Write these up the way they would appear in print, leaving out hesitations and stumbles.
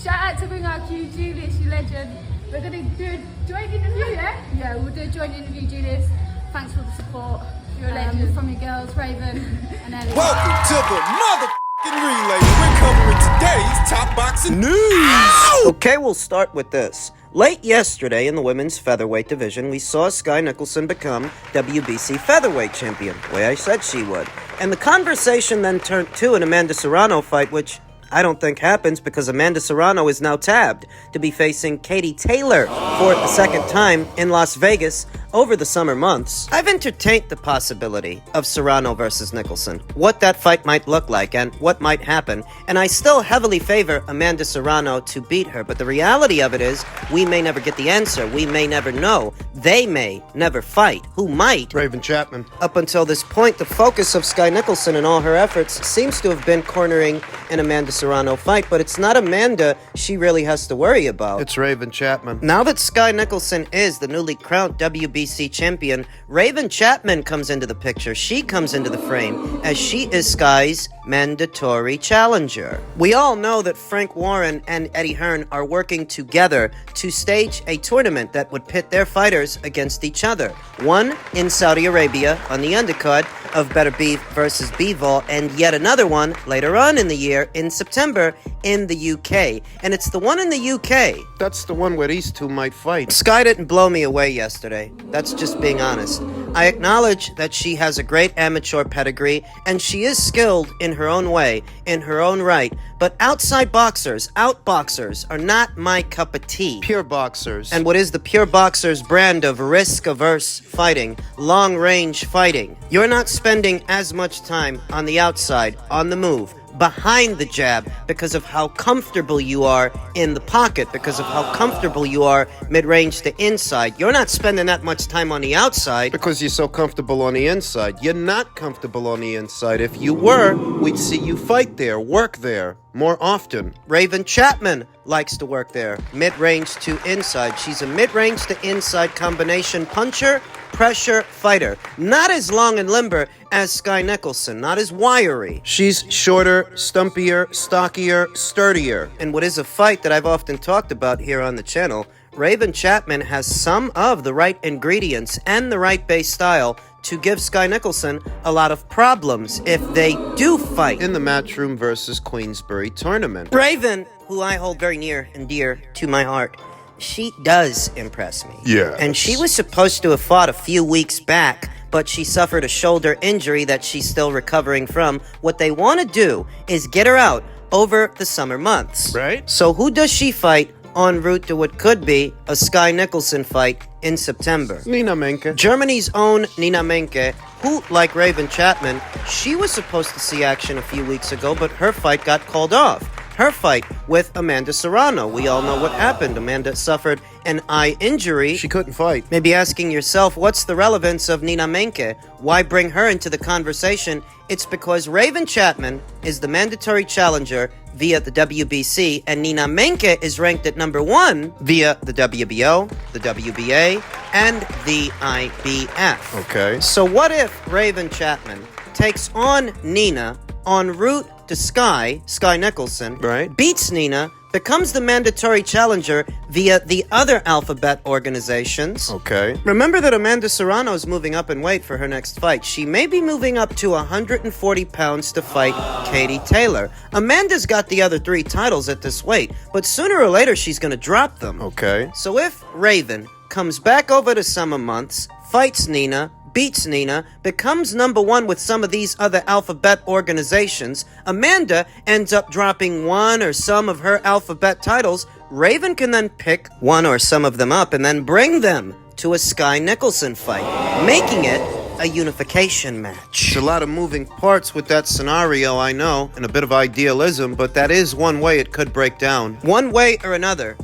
Shout out to Bring Our Q, Julius, you legend. We're going to do a joint interview, yeah? Yeah, we'll do a joint interview, Julius. Thanks for the support. You're a legend. From your girls, Raven and Ellie. Welcome to the motherfucking relay. We're covering today's top boxing news. Okay, we'll start with this. Late yesterday in the women's featherweight division, we saw Skye Nicholson become WBC featherweight champion, the way I said she would. And the conversation then turned to an Amanda Serrano fight, which I don't think happens because Amanda Serrano is now tabbed to be facing Katie Taylor for the second time in Las Vegas over the summer months. I've entertained the possibility of Serrano versus Nicholson, what that fight might look like and what might happen, and I still heavily favor Amanda Serrano to beat her, but the reality of it is we may never get the answer. We may never know. They may never fight. Who might? Raven Chapman. Up until this point, the focus of Skye Nicholson and all her efforts seems to have been cornering an Amanda Serrano fight, but it's not Amanda she really has to worry about. It's Raven Chapman. Now that Skye Nicholson is the newly crowned WBC champion, Raven Chapman comes into the picture. She comes into the frame as she is Skye's mandatory challenger. We all know that Frank Warren and Eddie Hearn are working together to stage a tournament that would pit their fighters against each other. One in Saudi Arabia on the undercard of Better Beef versus Bivol, and yet another one later on in the year in September in the UK. And it's the one in the UK. That's the one where these two might fight. Skye didn't blow me away yesterday. That's just being honest. I acknowledge that she has a great amateur pedigree, and she is skilled in her own way, in her own right, but outside boxers, outboxers, are not my cup of tea. Pure boxers. And what is the pure boxer's brand of risk-averse fighting, long-range fighting? You're not spending as much time on the outside, on the move, behind the jab, because of how comfortable you are in the pocket, because of how comfortable you are mid-range to inside. You're not spending that much time on the outside. Because you're so comfortable on the inside. You're not comfortable on the inside. If you were, we'd see you fight there, work there, more often. Raven Chapman likes to work there, mid-range to inside. She's a mid-range to inside combination puncher, pressure fighter. Not as long and limber as Skye Nicholson, not as wiry. She's shorter, stumpier, stockier, sturdier. And what is a fight that I've often talked about here on the channel, Raven Chapman has some of the right ingredients and the right base style to give Skye Nicholson a lot of problems if they do fight. In the Matchroom versus Queensbury tournament. Raven, who I hold very near and dear to my heart, she does impress me. Yeah. And she was supposed to have fought a few weeks back, but she suffered a shoulder injury that she's still recovering from. What they want to do is get her out over the summer months. Right. So who does she fight en route to what could be a Skye Nicholson fight in September? Nina Menke. Germany's own Nina Menke, who, like Raven Chapman, she was supposed to see action a few weeks ago, but her fight got called off. Her fight with Amanda Serrano. We all know what happened. Amanda suffered an eye injury. She couldn't fight. Maybe asking yourself, what's the relevance of Nina Menke? Why bring her into the conversation? It's because Raven Chapman is the mandatory challenger via the WBC, and Nina Menke is ranked at number 1 via the WBO, the WBA, and the IBF. Okay. So what if Raven Chapman takes on Nina en route to Skye Nicholson, right, beats Nina, becomes the mandatory challenger via the other alphabet organizations. Okay. Remember that Amanda Serrano is moving up in weight for her next fight. She may be moving up to 140 pounds to fight Katie Taylor. Amanda's got the other 3 titles at this weight, but sooner or later she's going to drop them. Okay. So if Raven comes back over the summer months, fights Nina, beats Nina, becomes number 1 with some of these other alphabet organizations, Amanda ends up dropping one or some of her alphabet titles, Raven can then pick one or some of them up and then bring them to a Skye Nicholson fight, making it a unification match. There's a lot of moving parts with that scenario, I know, and a bit of idealism, but that is one way it could break down. One way or another,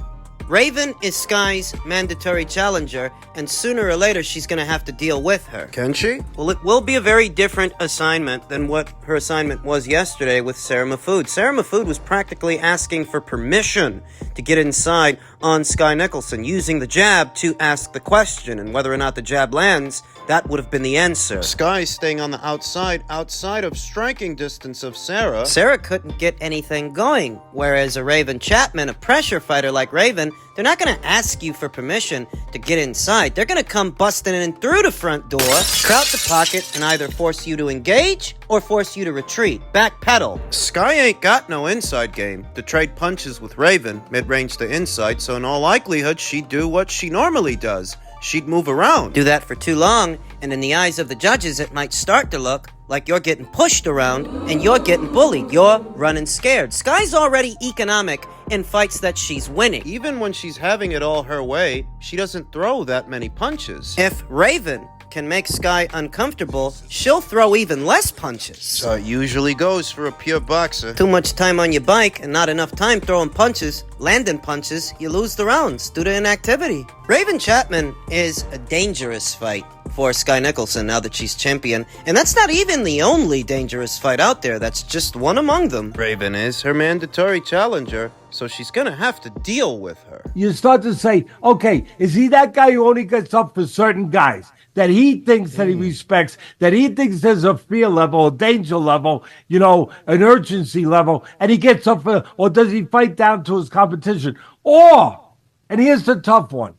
Raven is Skye's mandatory challenger, and sooner or later she's going to have to deal with her. Can she? Well, it will be a very different assignment than what her assignment was yesterday with Sarah Mahfoud. Sarah Mahfoud was practically asking for permission to get inside on Sky Nicholson, using the jab to ask the question, and whether or not the jab lands, that would have been the answer. Sky staying on the outside of striking distance of Sarah. Sarah couldn't get anything going, whereas a Raven Chapman, a pressure fighter like Raven, they're not going to ask you for permission to get inside. They're going to come busting in through the front door, crowd the pocket, and either force you to engage or force you to retreat, backpedal. Sky ain't got no inside game. To trade punches with Raven, mid-range to inside, so in all likelihood, she'd do what she normally does. She'd move around. Do that for too long, and in the eyes of the judges, it might start to look like you're getting pushed around and you're getting bullied. You're running scared. Sky's already economic in fights that she's winning. Even when she's having it all her way, she doesn't throw that many punches. If Raven can make Sky uncomfortable, she'll throw even less punches. So it usually goes for a pure boxer. Too much time on your bike and not enough time throwing punches, landing punches, you lose the rounds due to inactivity. Raven Chapman is a dangerous fight for Sky Nicholson now that she's champion, and that's not even the only dangerous fight out there. That's just one among them. Raven is her mandatory challenger, so she's gonna have to deal with her. You start to say, okay, is he that guy who only gets up for certain guys that he thinks that he respects, that he thinks there's a fear level, a danger level, you know, an urgency level, and he gets up for, or does he fight down to his competition? Or, and here's the tough one,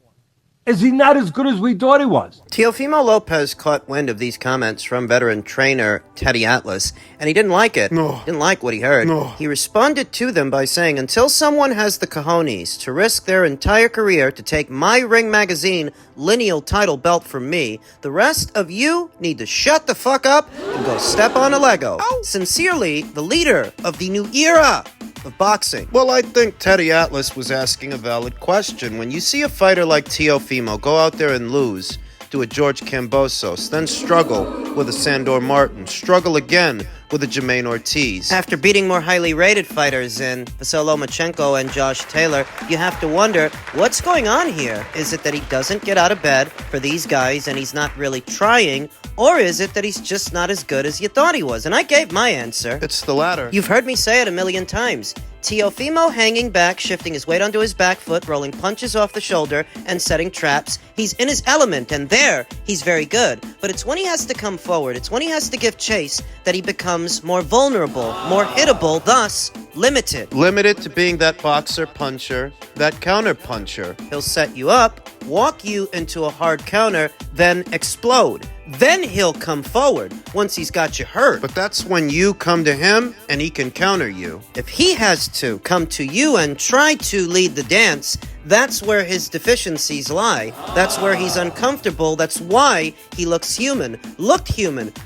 is he not as good as we thought he was? Teofimo Lopez caught wind of these comments from veteran trainer Teddy Atlas, and he didn't like it. No. Didn't like what he heard. No. He responded to them by saying, until someone has the cojones to risk their entire career to take my Ring Magazine lineal title belt from me, the rest of you need to shut the fuck up and go step on a Lego. Ow. Sincerely, the leader of the new era of boxing. Well, I think Teddy Atlas was asking a valid question. When you see a fighter like Teofimo go out there and lose to a George Kambosos, then struggle with a Sandor Martin, struggle again with a Jermaine Ortiz. After beating more highly rated fighters in Vasily Lomachenko and Josh Taylor, you have to wonder, what's going on here? Is it that he doesn't get out of bed for these guys and he's not really trying? Or is it that he's just not as good as you thought he was? And I gave my answer. It's the latter. You've heard me say it a million times. Teofimo hanging back, shifting his weight onto his back foot, rolling punches off the shoulder, and setting traps. He's in his element, and there, he's very good. But it's when he has to come forward, it's when he has to give chase, that he becomes more vulnerable, more hittable, thus limited. Limited to being that boxer puncher, that counter puncher. He'll set you up, walk you into a hard counter, then explode. Then he'll come forward once he's got you hurt. But that's when you come to him and he can counter you. If he has to come to you and try to lead the dance, that's where his deficiencies lie. That's where he's uncomfortable. That's why he looked human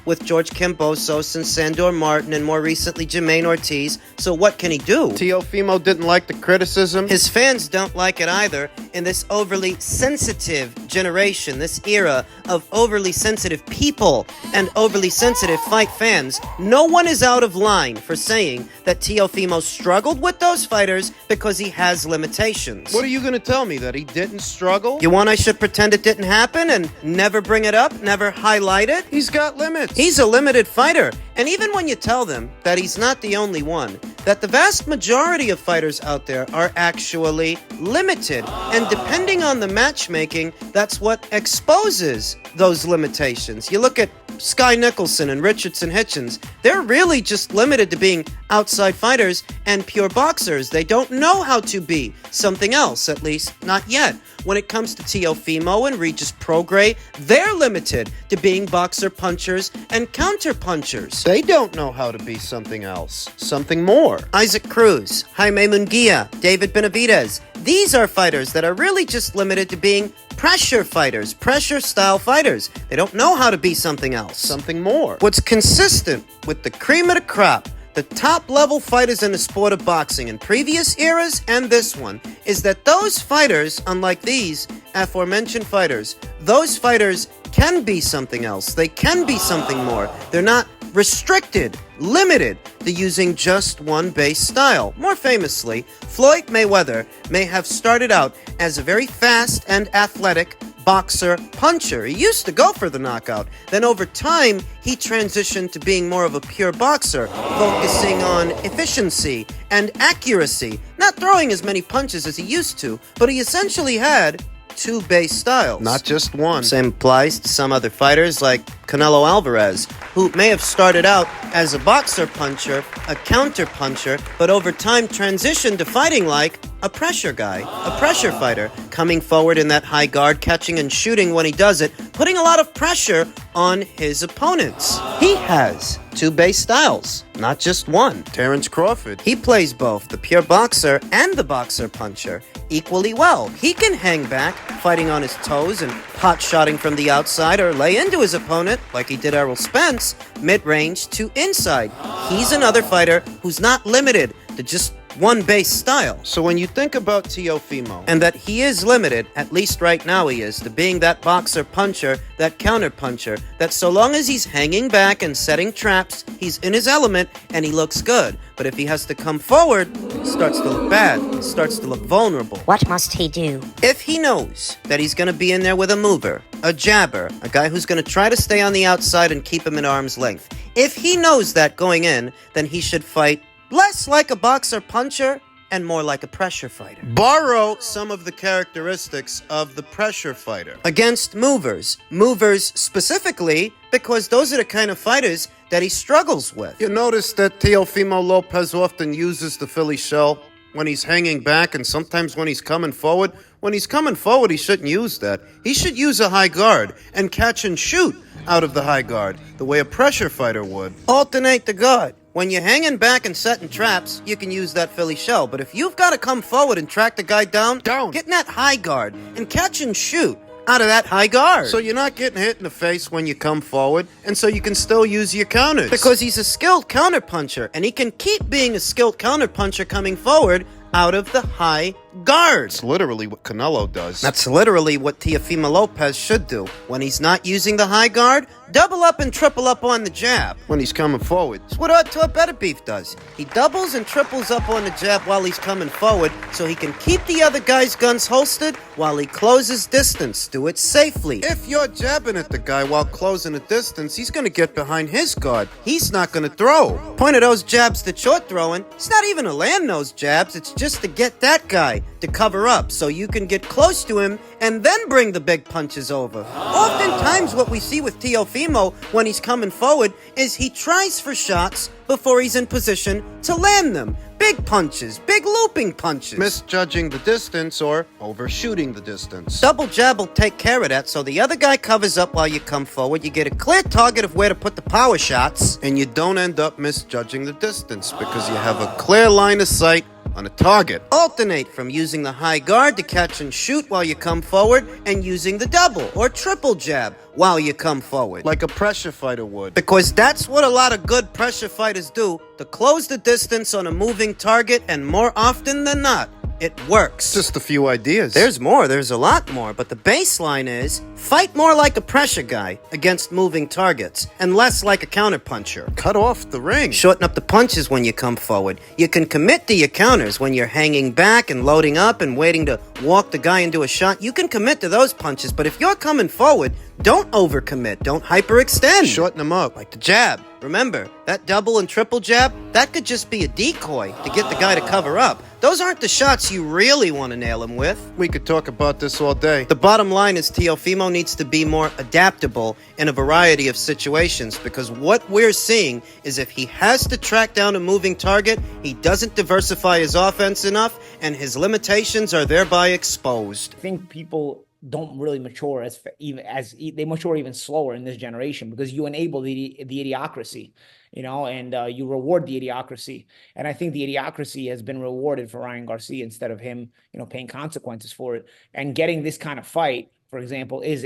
with George Kambosos and Sandor Martin and more recently Jermaine Ortiz. So what can he do? Teofimo didn't like the criticism. His fans don't like it either. In this overly sensitive generation, this era of overly sensitive people and overly sensitive fight fans, no one is out of line for saying that Teofimo struggled with those fighters because he has limitations. What are you going to tell me, that he didn't struggle? You want I should pretend it didn't happen and never bring it up, never highlight it? He's got limits. He's a limited fighter. And even when you tell them that he's not the only one, that the vast majority of fighters out there are actually limited. And depending on the matchmaking, that's what exposes those limitations. You look at Sky Nicholson and Richardson Hitchens, they're really just limited to being outside fighters and pure boxers. They don't know how to be something else, at least not yet. When it comes to Teofimo and Regis Prograis, they're limited to being boxer punchers and counter punchers. They don't know how to be something else, something more. Isaac Cruz, Jaime Munguia, David Benavidez, these are fighters that are really just limited to being pressure fighters, pressure-style fighters. They don't know how to be something else. Something more. What's consistent with the cream of the crop, the top-level fighters in the sport of boxing in previous eras and this one, is that those fighters, unlike these aforementioned fighters, those fighters can be something else. They can be something more. They're not restricted, limited to using just one base style. More famously, Floyd Mayweather may have started out as a very fast and athletic boxer puncher. He used to go for the knockout. Then over time, he transitioned to being more of a pure boxer, focusing on efficiency and accuracy. Not not throwing as many punches as he used to, but he essentially had two base styles. Not just one. Same applies to some other fighters like Canelo Alvarez, who may have started out as a boxer puncher, a counter puncher, but over time transitioned to fighting like a pressure guy, a pressure fighter, coming forward in that high guard, catching and shooting when he does it, putting a lot of pressure on his opponents. He has two base styles, not just one. Terrence Crawford. He plays both the pure boxer and the boxer puncher equally well. He can hang back, fighting on his toes and pot-shotting from the outside, or lay into his opponent, like he did Errol Spence, mid-range to inside. He's another fighter who's not limited to just one base style. So when you think about Teofimo, And that he is limited, at least right now he is, to being that boxer puncher, that counter puncher, that so long as he's hanging back and setting traps, he's in his element and he looks good. But if he has to come forward, he starts to look bad, he starts to look vulnerable. What must he do? If he knows that he's going to be in there with a mover, a jabber, a guy who's going to try to stay on the outside and keep him at arm's length, if he knows that going in, then he should fight less like a boxer puncher and more like a pressure fighter. borrow some of the characteristics of the pressure fighter. Against movers. Movers specifically because those are the kind of fighters that he struggles with. You notice that Teofimo Lopez often uses the Philly shell when he's hanging back and sometimes when he's coming forward. When he's coming forward, he shouldn't use that. He should use a high guard and catch and shoot out of the high guard, the way a pressure fighter would. Alternate the guard. When you're hanging back and setting traps, you can use that Philly shell. But if you've got to come forward and track the guy down, get in that high guard and catch and shoot out of that high guard. So you're not getting hit in the face when you come forward, and so you can still use your counters. Because he's a skilled counterpuncher, and he can keep being a skilled counterpuncher coming forward out of the high guard. It's literally what Canelo does. That's literally what Teofimo Lopez should do. When he's not using the high guard, double up and triple up on the jab. when he's coming forward. It's what Artur Beterbiev does. He doubles and triples up on the jab while he's coming forward so he can keep the other guy's guns holstered while he closes distance. Do it safely. If you're jabbing at the guy while closing a distance, he's going to get behind his guard. He's not going to throw. Point of those jabs that you're throwing, it's not even to land those jabs, it's just to get that guy to cover up so you can get close to him and then bring the big punches over. Oftentimes what we see with Teofimo when he's coming forward is he tries for shots before he's in position to land them. Big punches, big looping punches. Misjudging the distance or overshooting the distance. Double jab will take care of that, so the other guy covers up while you come forward. You get a clear target of where to put the power shots. And you don't end up misjudging the distance because you have a clear line of sight on a target. Alternate from using the high guard to catch and shoot while you come forward and using the double or triple jab while you come forward. Like a pressure fighter would. Because that's what a lot of good pressure fighters do, to close the distance on a moving target, and more often than not, it works. Just a few ideas. There's more, there's a lot more, but the baseline is fight more like a pressure guy against moving targets and less like a counterpuncher. Cut off the ring. Shorten up the punches when you come forward. You can commit to your counters when you're hanging back and loading up and waiting to walk the guy into a shot. You can commit to those punches, but if you're coming forward, don't overcommit. Don't hyperextend. Shorten them up. Like the jab. Remember, that double and triple jab, that could just be a decoy to get the guy to cover up. Those aren't the shots you really want to nail him with. We could talk about this all day. The bottom line is Teofimo needs to be more adaptable in a variety of situations, because what we're seeing is if he has to track down a moving target, he doesn't diversify his offense enough, and his limitations are thereby exposed. I think people don't really mature as they mature even slower in this generation because you enable the idiocracy, and you reward the idiocracy. And I think the idiocracy has been rewarded for Ryan Garcia instead of him, paying consequences for it. And getting this kind of fight, for example, is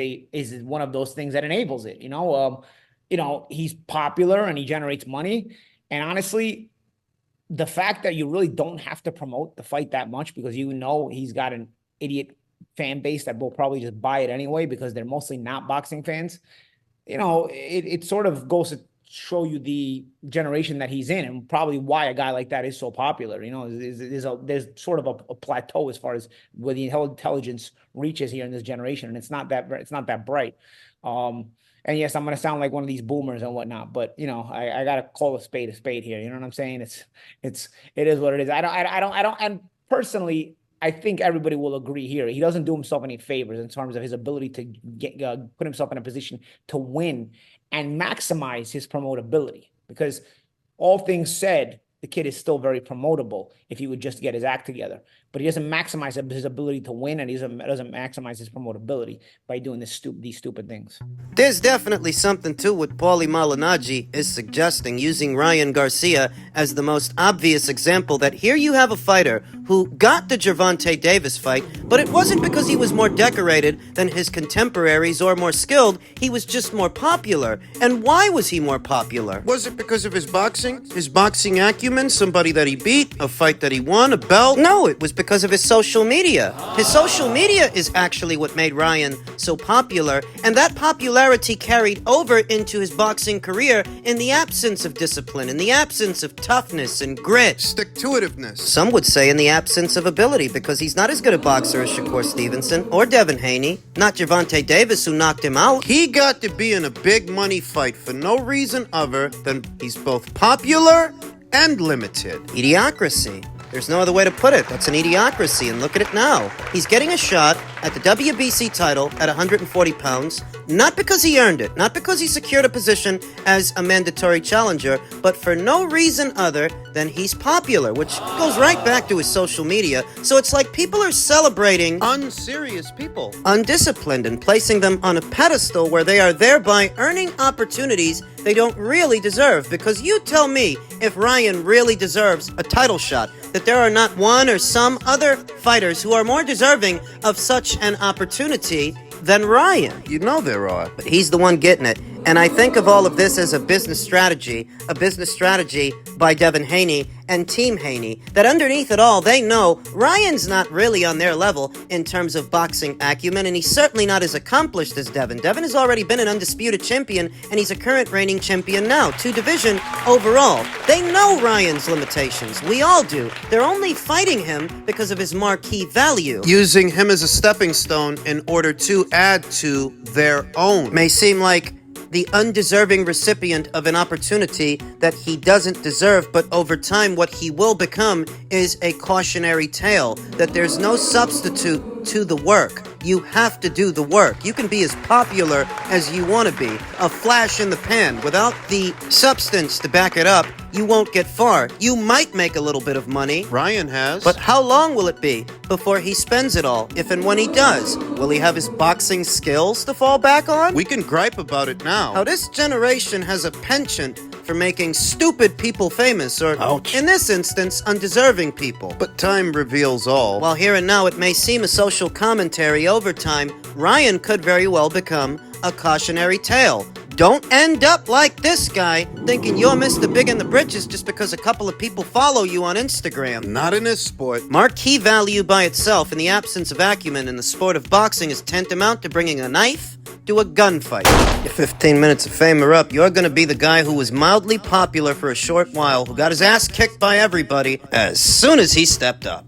one of those things that enables it. He's popular and he generates money. And honestly, the fact that you really don't have to promote the fight that much because he's got an idiot fan base that will probably just buy it anyway because they're mostly not boxing fans. It sort of goes to show you the generation that he's in and probably why a guy like that is so popular. There's sort of a plateau as far as where the intelligence reaches here in this generation, and it's not that bright. And yes, I'm going to sound like one of these boomers and whatnot, but I got to call a spade here. You know what I'm saying? It is what it is. I don't, and personally, I think everybody will agree here. He doesn't do himself any favors in terms of his ability to put himself in a position to win and maximize his promotability. Because all things said, the kid is still very promotable if he would just get his act together. But he doesn't maximize his ability to win, and he doesn't maximize his promotability by doing these stupid things. There's definitely something to what Paulie Malignaggi is suggesting, using Ryan Garcia as the most obvious example that here you have a fighter who got the Gervonta Davis fight, but it wasn't because he was more decorated than his contemporaries or more skilled, he was just more popular. And why was he more popular? Was it because of his boxing? His boxing acumen? Somebody that he beat? A fight that he won? A belt? No, it was because of his social media. His social media is actually what made Ryan so popular, and that popularity carried over into his boxing career in the absence of discipline, in the absence of toughness and grit. Stick-to-itiveness. Some would say in the absence of ability, because he's not as good a boxer as Shakur Stevenson or Devin Haney, not Gervonta Davis, who knocked him out. He got to be in a big money fight for no reason other than he's both popular and limited. Idiocracy. There's no other way to put it. That's an idiocracy, and look at it now. He's getting a shot at the WBC title at 140 pounds, not because he earned it, not because he secured a position as a mandatory challenger, but for no reason other than he's popular, which goes right back to his social media. So it's like people are celebrating Unserious people. undisciplined and placing them on a pedestal where they are thereby earning opportunities they don't really deserve. Because you tell me if Ryan really deserves a title shot, that there are not one or some other fighters who are more deserving of such an opportunity than Ryan. You know there are. But he's the one getting it. And I think of all of this as a business strategy by Devin Haney and Team Haney, that underneath it all, they know Ryan's not really on their level in terms of boxing acumen, and he's certainly not as accomplished as Devin. Devin has already been an undisputed champion, and he's a current reigning champion now, 2 division overall. They know Ryan's limitations. We all do. They're only fighting him because of his marquee value. Using him as a stepping stone in order to add to their own. May seem like the undeserving recipient of an opportunity that he doesn't deserve, but over time what he will become is a cautionary tale, that there's no substitute to the work. You have to do the work. You can be as popular as you want to be, a flash in the pan. Without the substance to back it up, you won't get far. You might make a little bit of money, Ryan has. but how long will it be before he spends it all? If and when he does, will he have his boxing skills to fall back on? we can gripe about it now. How this generation has a penchant for making stupid people famous, or Ouch. in this instance, undeserving people. But time reveals all. While here and now it may seem a social commentary, over time, Ryan could very well become a cautionary tale. Don't end up like this guy, thinking you're Mr. Big in the Britches just because a couple of people follow you on Instagram. Not in this sport. Marquee value by itself, in the absence of acumen in the sport of boxing, is tantamount to bringing a knife to a gunfight. Your 15 minutes of fame are up. You're gonna be the guy who was mildly popular for a short while, who got his ass kicked by everybody as soon as he stepped up.